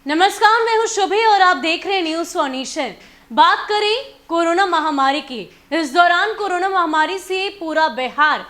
नमस्कार, मैं हूं शुभी और आप देख रहे हैं न्यूज फॉर नेशन। बात करें कोरोना महामारी की। इस दौरान कोरोना महामारी से पूरा बिहार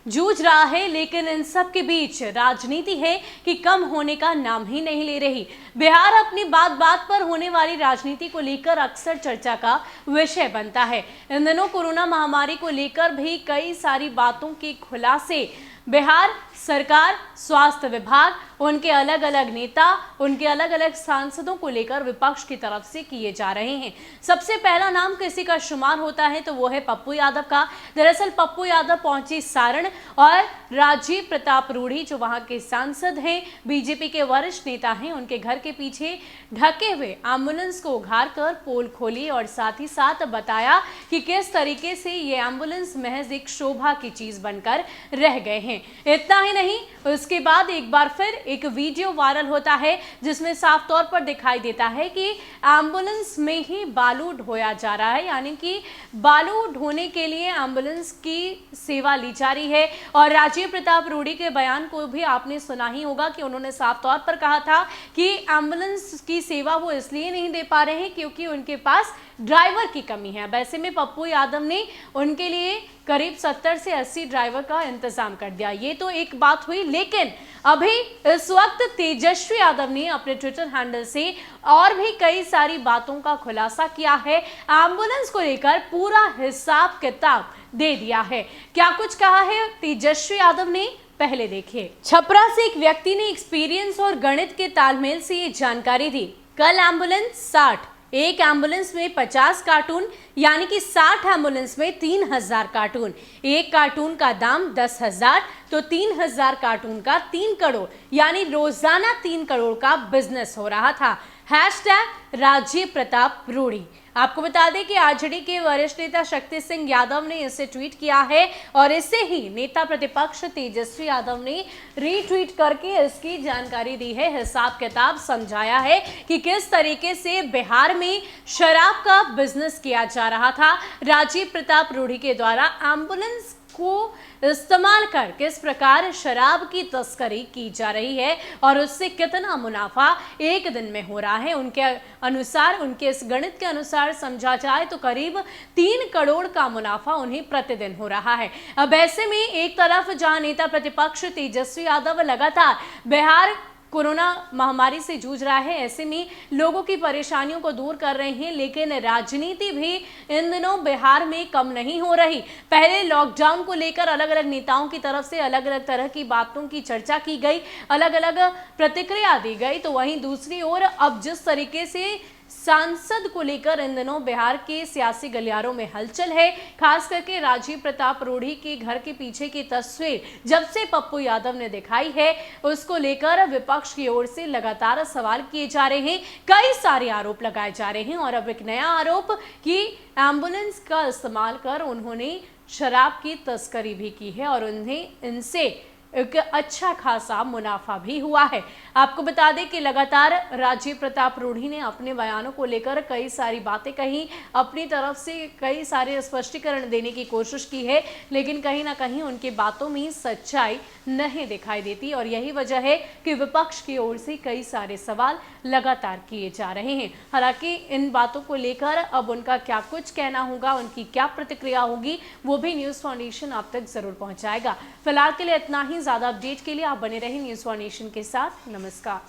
जूझ रहा है, लेकिन इन सब के बीच राजनीति है कि कम होने का नाम ही नहीं ले रही। बिहार अपनी बात बात पर होने वाली राजनीति को लेकर अक्सर चर्चा का विषय बनता है। इन दिनों कोरोना महामारी को लेकर भी कई सारी बातों के खुलासे बिहार सरकार, स्वास्थ्य विभाग, उनके अलग अलग नेता, उनके अलग अलग सांसदों को लेकर विपक्ष की तरफ से किए जा रहे हैं। सबसे पहला नाम किसी का शुमार होता है तो वो है पप्पू यादव का। दरअसल पप्पू यादव पहुंची सारण और राजीव प्रताप रूढ़ी जो वहां के सांसद हैं, बीजेपी के वरिष्ठ नेता हैं, उनके घर के पीछे ढके हुए एम्बुलेंस को उघाड़कर पोल खोली और साथ ही साथ बताया कि किस तरीके से ये एम्बुलेंस महज एक शोभा की चीज बनकर रह गए हैं। इतना ही नहीं, उसके बाद एक बार फिर एक वीडियो वायरल होता है जिसमें साफ तौर पर दिखाई देता है कि एम्बुलेंस में ही बालू ढोया जा रहा है, यानी कि बालू ढोने के लिए एम्बुलेंस की सेवा ली जा रही है। और राजीव प्रताप रूढ़ी के बयान को भी आपने सुना ही होगा कि उन्होंने साफ तौर पर कहा था कि एम्बुलेंस की सेवा वो इसलिए नहीं दे पा रहे हैं क्योंकि उनके पास ड्राइवर की कमी है। वैसे में पप्पू यादव ने उनके लिए करीब 70 से 80 ड्राइवर का इंतजाम कर दिया। ये तो एक बात हुई, लेकिन अभी इस वक्त तेजस्वी यादव ने अपने ट्विटर हैंडल से और भी कई सारी बातों का खुलासा किया है। एम्बुलेंस को लेकर पूरा हिसाब किताब दे दिया है। क्या कुछ कहा है तेजस्वी यादव ने, पहले देखिए। छपरा से एक व्यक्ति ने एक्सपीरियंस और गणित के तालमेल से ये जानकारी दी। कल एम्बुलेंस 60, एक एम्बुलेंस में 50 कार्टून, यानी कि 60 एम्बुलेंस में 3000 कार्टून। एक कार्टून का दाम 10,000, तो 3000 कार्टून का 3 करोड़, यानी रोजाना 3 करोड़ का बिजनेस हो रहा था। हैशटैग राजीव प्रताप रूढ़ी। आपको बता दें कि आरजेडी के वरिष्ठ नेता शक्ति सिंह यादव ने इसे ट्वीट किया है और इसे ही नेता प्रतिपक्ष तेजस्वी यादव ने रीट्वीट करके इसकी जानकारी दी है, हिसाब किताब समझाया है कि किस तरीके से बिहार में शराब का बिजनेस किया जा रहा था। राजीव प्रताप रूढ़ी के द्वारा एम्बुलेंस को इस्तेमाल कर किस प्रकार शराब की तस्करी की जा रही है और उससे कितना मुनाफा एक दिन में हो रहा है। उनके अनुसार, उनके इस गणित के अनुसार समझा जाए तो करीब 3 करोड़ का मुनाफा उन्हें प्रतिदिन हो रहा है। अब ऐसे में एक तरफ जहां नेता प्रतिपक्ष तेजस्वी यादव लगातार बिहार कोरोना महामारी से जूझ रहा है, ऐसे में लोगों की परेशानियों को दूर कर रहे हैं, लेकिन राजनीति भी इन दिनों बिहार में कम नहीं हो रही। पहले लॉकडाउन को लेकर अलग अलग नेताओं की तरफ से अलग अलग तरह की बातों की चर्चा की गई, अलग अलग प्रतिक्रिया दी गई, तो वहीं दूसरी ओर अब जिस तरीके से सांसद को लेकर इन दिनों बिहार के सियासी गलियारों में हलचल है, खास करके राजीव प्रताप रूढ़ी के घर के पीछे की तस्वीर जब से पप्पू यादव ने दिखाई है, उसको लेकर विपक्ष की ओर से लगातार सवाल किए जा रहे हैं, कई सारे आरोप लगाए जा रहे हैं। और अब एक नया आरोप कि एम्बुलेंस का इस्तेमाल कर उन्होंने शराब की तस्करी भी की है और उन्हें इनसे एक अच्छा खासा मुनाफा भी हुआ है। आपको बता दें कि लगातार राजीव प्रताप रूढ़ी ने अपने बयानों को लेकर कई सारी बातें कही, अपनी तरफ से कई सारे स्पष्टीकरण देने की कोशिश की है, लेकिन कहीं ना कहीं उनकी बातों में सच्चाई नहीं दिखाई देती और यही वजह है कि विपक्ष की ओर से कई सारे सवाल लगातार किए जा रहे हैं। हालांकि इन बातों को लेकर अब उनका क्या कुछ कहना होगा, उनकी क्या प्रतिक्रिया होगी, वो भी न्यूज फॉर नेशन आप तक जरूर पहुंचाएगा। फिलहाल के लिए इतना ही। ज्यादा अपडेट के लिए आप बने रहें न्यूज फॉर नेशन के साथ। नमस्कार।